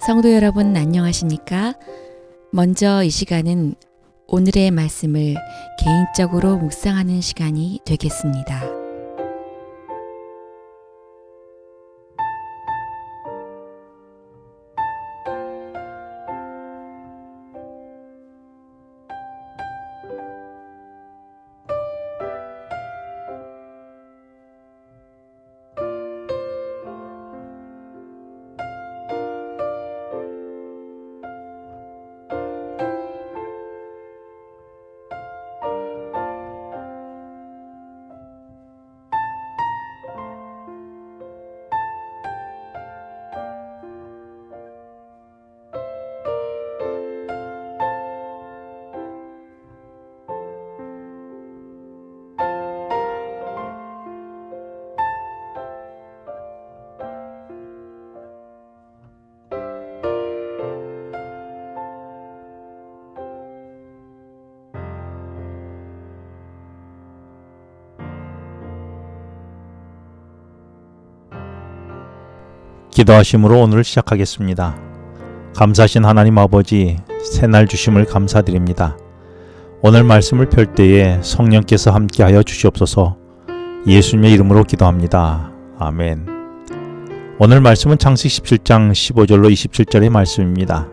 성도 여러분 안녕하십니까? 먼저 이 시간은 오늘의 말씀을 개인적으로 묵상하는 시간이 되겠습니다. 기도하심으로 오늘을 시작하겠습니다. 감사하신 하나님 아버지, 새날 주심을 감사드립니다. 오늘 말씀을 펼 때에 성령께서 함께하여 주시옵소서. 예수님의 이름으로 기도합니다. 아멘. 오늘 말씀은 창세기 17장 15절로 27절의 말씀입니다.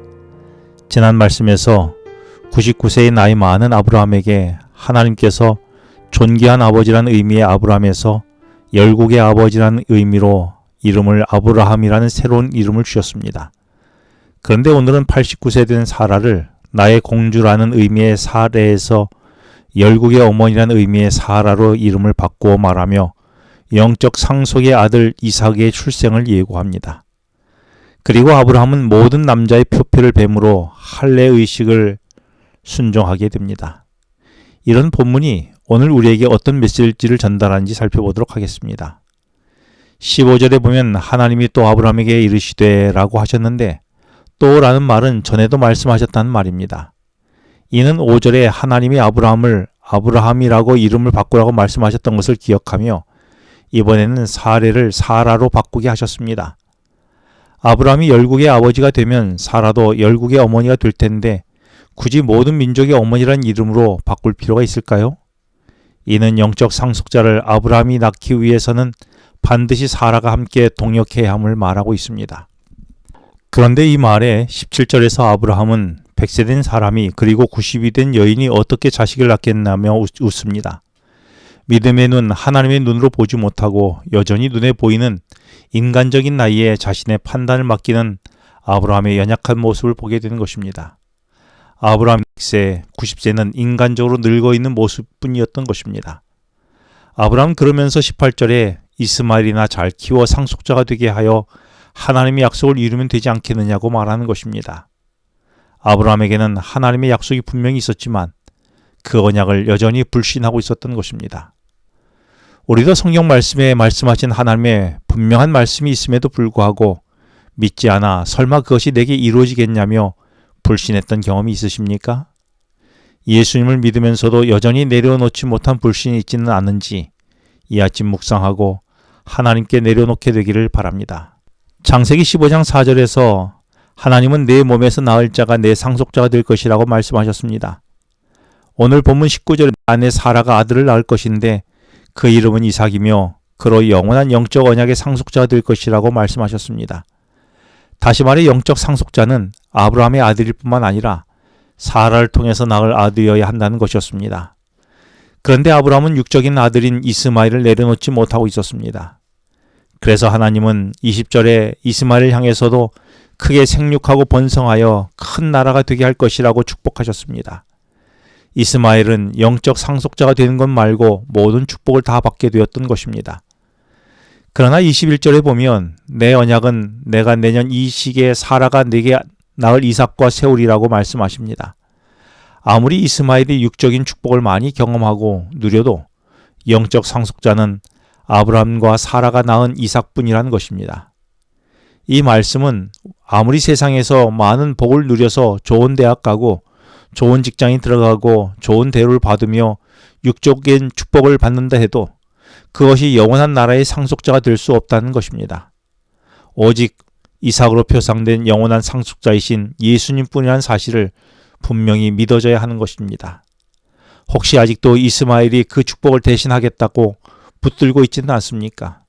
지난 말씀에서 99세의 나이 많은 아브라함에게 하나님께서 존귀한 아버지라는 의미의 아브라함에서 열국의 아버지라는 의미로 이름을 아브라함이라는 새로운 이름을 주셨습니다. 그런데 오늘은 89세 된 사라를 나의 공주라는 의미의 사레에서 열국의 어머니라는 의미의 사라로 이름을 바꾸어 말하며 영적 상속의 아들 이삭의 출생을 예고합니다. 그리고 아브라함은 모든 남자의 표피를 뱀으로 할례 의식을 순종하게 됩니다. 이런 본문이 오늘 우리에게 어떤 메시지를 전달하는지 살펴보도록 하겠습니다. 15절에 보면 하나님이 또 아브라함에게 이르시되 라고 하셨는데 또 라는 말은 전에도 말씀하셨다는 말입니다. 이는 5절에 하나님이 아브라함을 아브라함이라고 이름을 바꾸라고 말씀하셨던 것을 기억하며 이번에는 사레를 사라로 바꾸게 하셨습니다. 아브라함이 열국의 아버지가 되면 사라도 열국의 어머니가 될 텐데 굳이 모든 민족의 어머니라는 이름으로 바꿀 필요가 있을까요? 이는 영적 상속자를 아브라함이 낳기 위해서는 반드시 사라가 함께 동역해야 함을 말하고 있습니다. 그런데 이 말에 17절에서 아브라함은 100세 된 사람이 그리고 90이 된 여인이 어떻게 자식을 낳겠냐며 웃습니다. 믿음의 눈, 하나님의 눈으로 보지 못하고 여전히 눈에 보이는 인간적인 나이에 자신의 판단을 맡기는 아브라함의 연약한 모습을 보게 되는 것입니다. 아브라함 100세, 90세는 인간적으로 늙어있는 모습뿐이었던 것입니다. 아브라함 그러면서 18절에 이스마엘이나 잘 키워 상속자가 되게 하여 하나님의 약속을 이루면 되지 않겠느냐고 말하는 것입니다. 아브라함에게는 하나님의 약속이 분명히 있었지만 그 언약을 여전히 불신하고 있었던 것입니다. 우리도 성경 말씀에 말씀하신 하나님의 분명한 말씀이 있음에도 불구하고 믿지 않아 설마 그것이 내게 이루어지겠냐며 불신했던 경험이 있으십니까? 예수님을 믿으면서도 여전히 내려놓지 못한 불신이 있지는 않은지 이 아침 묵상하고 하나님께 내려놓게 되기를 바랍니다. 창세기 15장 4절에서 하나님은 내 몸에서 낳을 자가 내 상속자가 될 것이라고 말씀하셨습니다. 오늘 본문 19절에 아내 사라가 아들을 낳을 것인데 그 이름은 이삭이며 그로 영원한 영적 언약의 상속자가 될 것이라고 말씀하셨습니다. 다시 말해 영적 상속자는 아브라함의 아들일 뿐만 아니라 사라를 통해서 낳을 아들이어야 한다는 것이었습니다. 그런데 아브라함은 육적인 아들인 이스마엘을 내려놓지 못하고 있었습니다. 그래서 하나님은 20절에 이스마엘을 향해서도 크게 생육하고 번성하여 큰 나라가 되게 할 것이라고 축복하셨습니다. 이스마엘은 영적 상속자가 되는 것 말고 모든 축복을 다 받게 되었던 것입니다. 그러나 21절에 보면 내 언약은 내가 내년 이 시기에 사라가 내게 낳을 이삭과 세우리라고 말씀하십니다. 아무리 이스마엘이 육적인 축복을 많이 경험하고 누려도 영적 상속자는 아브라함과 사라가 낳은 이삭뿐이라는 것입니다. 이 말씀은 아무리 세상에서 많은 복을 누려서 좋은 대학 가고 좋은 직장에 들어가고 좋은 대우를 받으며 육적인 축복을 받는다 해도 그것이 영원한 나라의 상속자가 될 수 없다는 것입니다. 오직 이삭으로 표상된 영원한 상속자이신 예수님뿐이라는 사실을 분명히 믿어져야 하는 것입니다. 혹시 아직도 이스마엘이 그 축복을 대신하겠다고 붙들고 있지는 않습니까?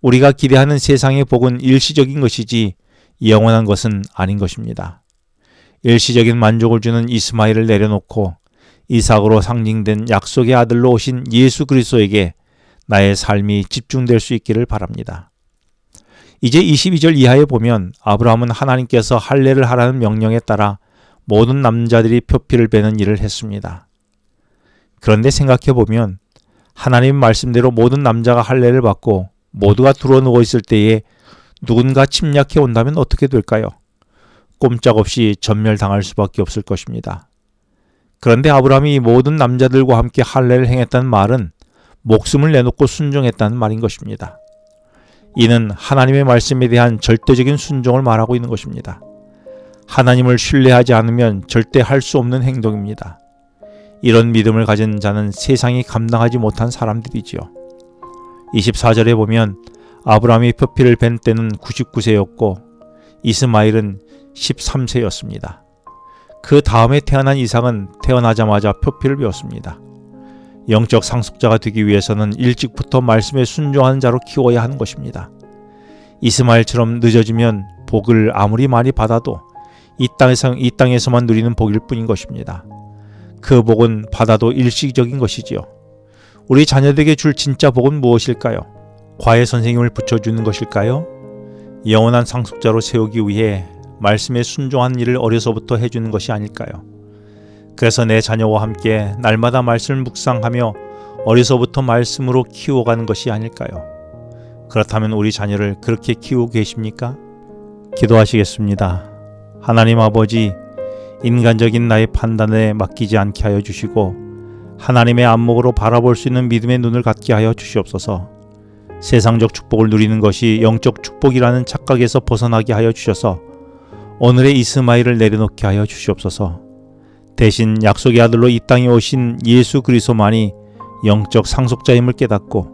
우리가 기대하는 세상의 복은 일시적인 것이지 영원한 것은 아닌 것입니다. 일시적인 만족을 주는 이스마엘을 내려놓고 이삭으로 상징된 약속의 아들로 오신 예수 그리스도에게 나의 삶이 집중될 수 있기를 바랍니다. 이제 22절 이하에 보면 아브라함은 하나님께서 할례를 하라는 명령에 따라 모든 남자들이 표피를 베는 일을 했습니다. 그런데 생각해 보면 하나님 말씀대로 모든 남자가 할례를 받고 모두가 들어 누워 있을 때에 누군가 침략해 온다면 어떻게 될까요? 꼼짝없이 전멸당할 수밖에 없을 것입니다. 그런데 아브라함이 모든 남자들과 함께 할례를 행했다는 말은 목숨을 내놓고 순종했다는 말인 것입니다. 이는 하나님의 말씀에 대한 절대적인 순종을 말하고 있는 것입니다. 하나님을 신뢰하지 않으면 절대 할 수 없는 행동입니다. 이런 믿음을 가진 자는 세상이 감당하지 못한 사람들이지요. 24절에 보면 아브라함이 표피를 벤 때는 99세였고 이스마엘은 13세였습니다. 그 다음에 태어난 이삭은 태어나자마자 표피를 배웠습니다. 영적 상속자가 되기 위해서는 일찍부터 말씀에 순종하는 자로 키워야 하는 것입니다. 이스마엘처럼 늦어지면 복을 아무리 많이 받아도 이 땅에서만 누리는 복일 뿐인 것입니다. 그 복은 받아도 일시적인 것이지요. 우리 자녀들에게 줄 진짜 복은 무엇일까요? 과외 선생님을 붙여주는 것일까요? 영원한 상속자로 세우기 위해 말씀에 순종한 일을 어려서부터 해주는 것이 아닐까요? 그래서 내 자녀와 함께 날마다 말씀을 묵상하며 어려서부터 말씀으로 키워가는 것이 아닐까요? 그렇다면 우리 자녀를 그렇게 키우고 계십니까? 기도하시겠습니다. 하나님 아버지, 인간적인 나의 판단에 맡기지 않게 하여 주시고 하나님의 안목으로 바라볼 수 있는 믿음의 눈을 갖게 하여 주시옵소서. 세상적 축복을 누리는 것이 영적 축복이라는 착각에서 벗어나게 하여 주셔서 오늘의 이스마엘을 내려놓게 하여 주시옵소서. 대신 약속의 아들로 이 땅에 오신 예수 그리스도만이 영적 상속자임을 깨닫고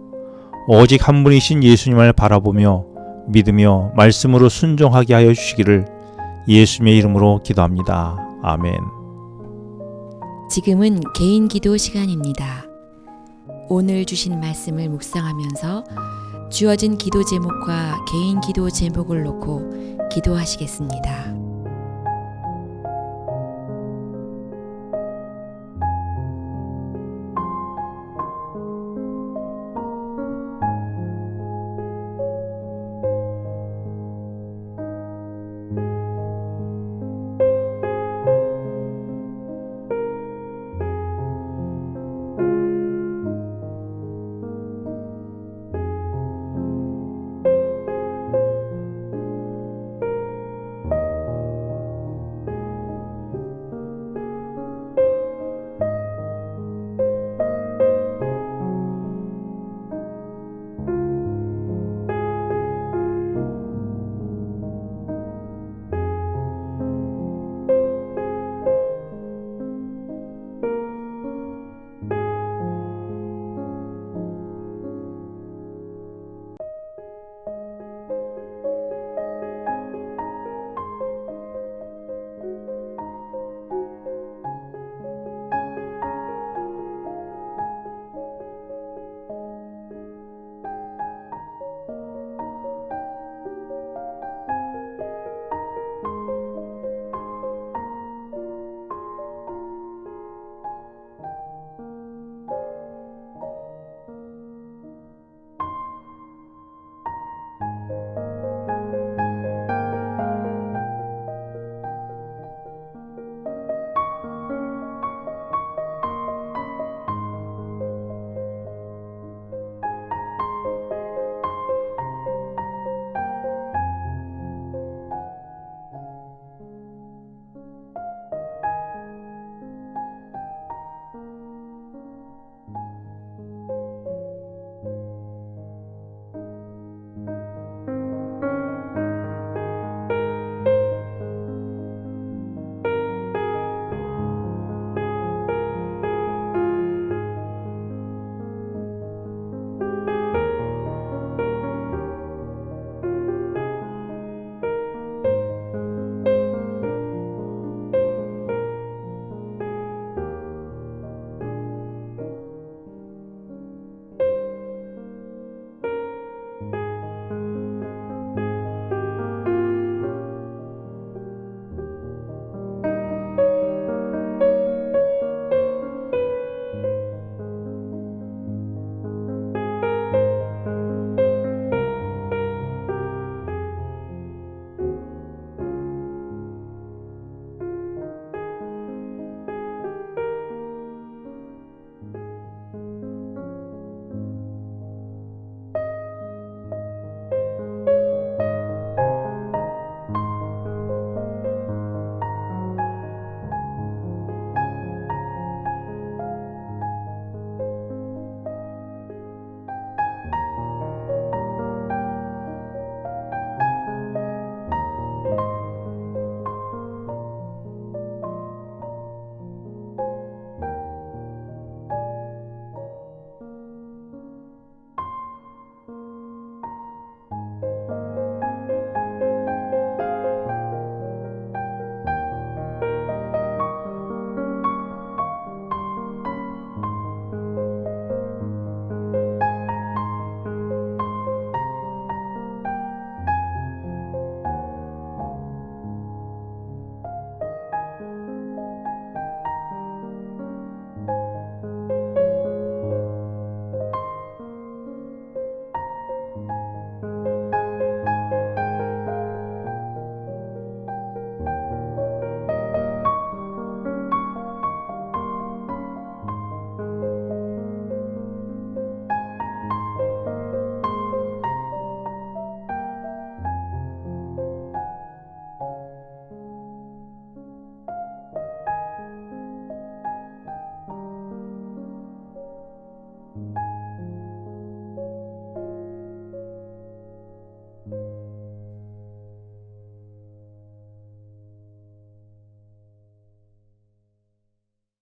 오직 한 분이신 예수님을 바라보며 믿으며 말씀으로 순종하게 하여 주시기를 예수님의 이름으로 기도합니다. 아멘. 지금은 개인 기도 시간입니다. 오늘 주신 말씀을 묵상하면서 주어진 기도 제목과 개인 기도 제목을 놓고 기도하시겠습니다.